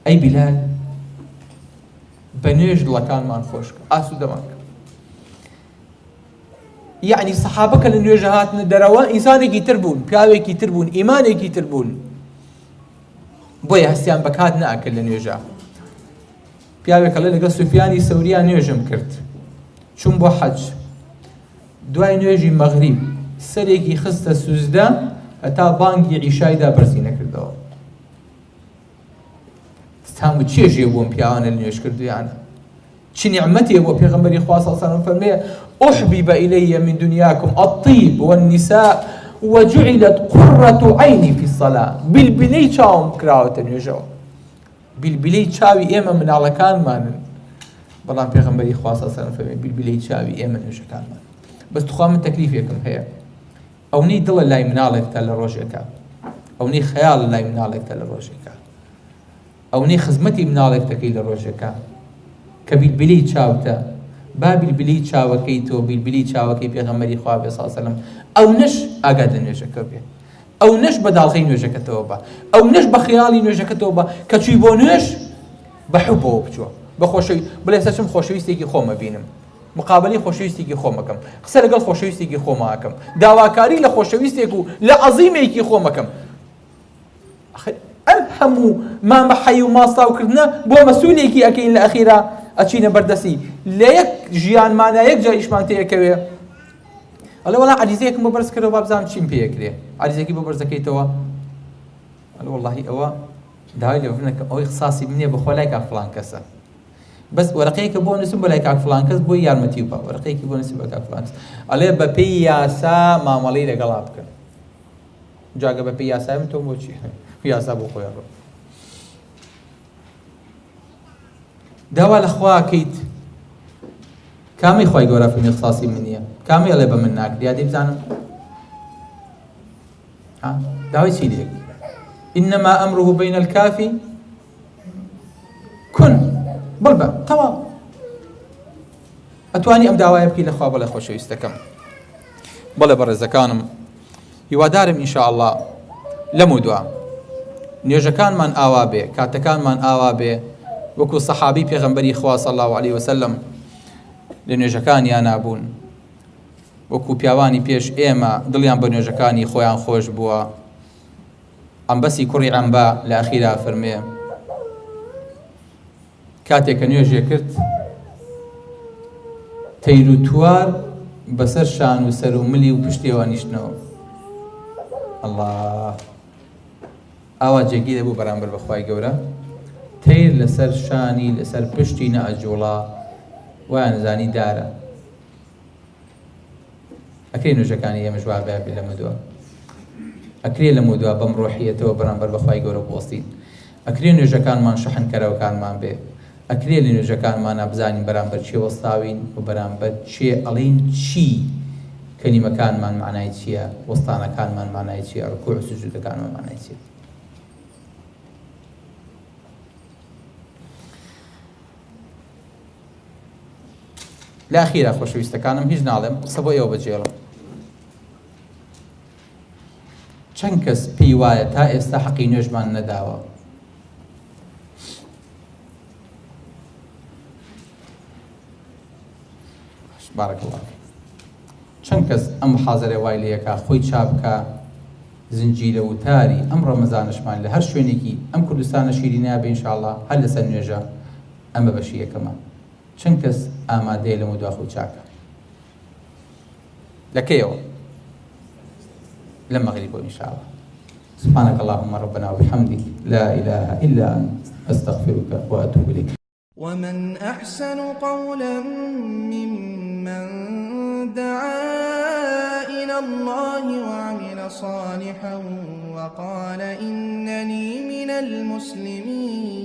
أي بلال بنيش دلكان ما خوشك آسو دمك يعني صحابك لنواجهات ندروا إنساني تربون بياوي تربون إيماني تربون بويا هستيان بكات نأكل لنواجه پیاوێکە لەگەڵ سوفیانی سەوریان نوێژم کرد چوون بۆ حەج دوای نوێژی مەغریب سەرێکی خستە سوزدە هەتا بانگی عیشایدا بەرزی نەکردەوە. هەموو چێژێ بووم پیاوانە لە نوێژ کردویانە چ نیعمەتێ بۆ پێغەمبەری خوا صلی الله علیه و سلم فەرمێ أحبب إلي من دنياكم الطيب والنساء وجعلت قرة عيني في الصلاة. بالبلەی چاوم کراوەتە نوێژەوە بیلبیلەی چاوی ئێمە مناڵەکانمانن بەڵام پێغەمبەری خوا صلی الله علیه و سلم فەرمێ بیلبیلەی چاوی ئێمە نوێژەکانمان. بەس توخوا من تەکلیفێکم هەیە ئەوەی دڵە لای مناڵێکتە لە ڕۆژێکە ئەوەی خەیاڵ لای مناڵێکتە لە ڕۆژێکە ئەوەی خزمەتی مناڵێکتەکەی لە ڕۆژێکە کە بیلبیلەی چاوتە با بیلبیلەی چاوەکەی تۆ بیلبیلەی چاوەکەی پێغەمبەری خوا بێ صلی الله علیه و سلم ئەو نەش ئاگات لە نوێژەکە بێ ئەو نەش بەداڵغەی نوێژەکەتەوە بە ئەو نەش بە خەیاڵی نوێژەکەتەوە بە کە چووی بۆ نوێژ بە حوبەوە بچووە بە خۆشەوی بڵێ سەچم خۆشەویستێکی خۆمە بینم مقابلەی خۆشەویستێکی خۆمەکەم قسە لەگەڵ خۆشەویستێکی خۆمەکەم داواکاری لە خۆشەویستێک و لە عەزیمێکی خۆمەکەم. ئەم هەموو مامەحەی و ماستاوکردنە بۆ مەسئولێکی ئەکەین لە ئەخیرا ئەچینە بەردەسی لە یەک ژیانمانە یەک جا ئیشمان تێیەکەوێ ئەڵێ وەڵا عەریزەیەکم بۆ بەرز کردەوە با بزانم چیم پێیەکرێ عەریزەیەکی بۆ بەرز دەکەیتەوە ئەڵێ وەڵڵاهی ئەوە داوای لێ ببنە کە ئەوەی خساسی بنێ بەخۆ لای کاک فڵان کەسە بەس وەرەقەیەکە بۆ نووسم بۆ لای کاک فڵان کەس بۆی یارمەتی بە وەرەقەیەکی بۆ نووسم بە کاک فڵان کەس ئەڵێ بە پێی یاسا مامەڵەی لەگەڵا بکەن جاگە بە پێی یاسای من تۆ بۆچی یاسا بۆ خۆیان ڕۆ داوا لە خواکەیت کامی خوای گەورە فەرمی خساسی من نییە کامی ئەڵێ بە من ناکرد یادی بزانم داوای چی لێک إنما أمره بين الكافي كن بلبا تمام أتواني أم دعواي بكي لخوا بلا خوشويستكم بەڵێ بەڕێزەکانم هیوادارم ئینشاء الله لەم و دووە نوێژەکانمان ئاوا بێ، کاتەکانمان ئاوا بێ وەکو سەحابی پێغەمبەری خوا صلی الله علیه وسلم لە نوێژەکانیان نابوون، وەکو پیاوانی پێش ئێمە دڵیان بە نوێژەکانی خۆیان خۆش بووە. ئەمبەسی کوڕی عەمبا لە ئەخیرا فەرمێ کاتێک کە نوێژێ کرد تەیر و توار بەسەر شان و سەر و ملی و پشتیەوە نیشتنەوە. الله ئاوا جێگی دەبوو بەرامبەر بە خوای گەورە، تەیر لەسەر شانی لەسەر پشتی نەئەجوڵا وایان نزانی دارە. ئەکرێ نوێژەکانی ئێمەش وا بێ لەمە دووە، ئەکرێ لەمە دووە بەم ڕۆحیەتەوە بەرامبەر بە خوای گەورە بوەستین، ئەکرێ نوێژەکانمان شەحنکەرەوەکانمان بێ، ئەکرێ لە نوێژەکانمان بزانین بەرامبەر چێ وەستاوین و بەرامبەر چێ ئەڵین چی، کەلیمەکانمان معنای چییە، وەستانەکانمان معنای چییە، ڕکوع و سوجودەکانمان معنای چییە. لە ئەخیرا خۆشەویستەکانم هیچ ناڵێم، قسە بۆ ئێوە بەجێڵم. چەند کەس پێی وایە تا ئێستا حەقی نوێژمان نەداوە؟ بارەک الله. چەند کەس ئەم محازەرە وای لێ یەکا خۆی چاپکە زنجیرە وتاری ئەم ڕەمەزانشمان لە هەر شوێنێکی ئەم کوردستانە شیرینەیە بێ ئینشاءالله هەر لەسەر نوێژە ئەمە بەشی یەکەمە. چەند کەس ئامادەیە لەمە دوا خۆی چاکە لەکەیەوە لە مەغریبەوە ئینشاءالله. سبحانك اللهم ربنا وبحمدك لا إله إلا أنت أستغفرك وأتوب إليك. ومن أحسن قولا ممن دعا إلى الله وعمل صالحا وقال إنني من المسلمين.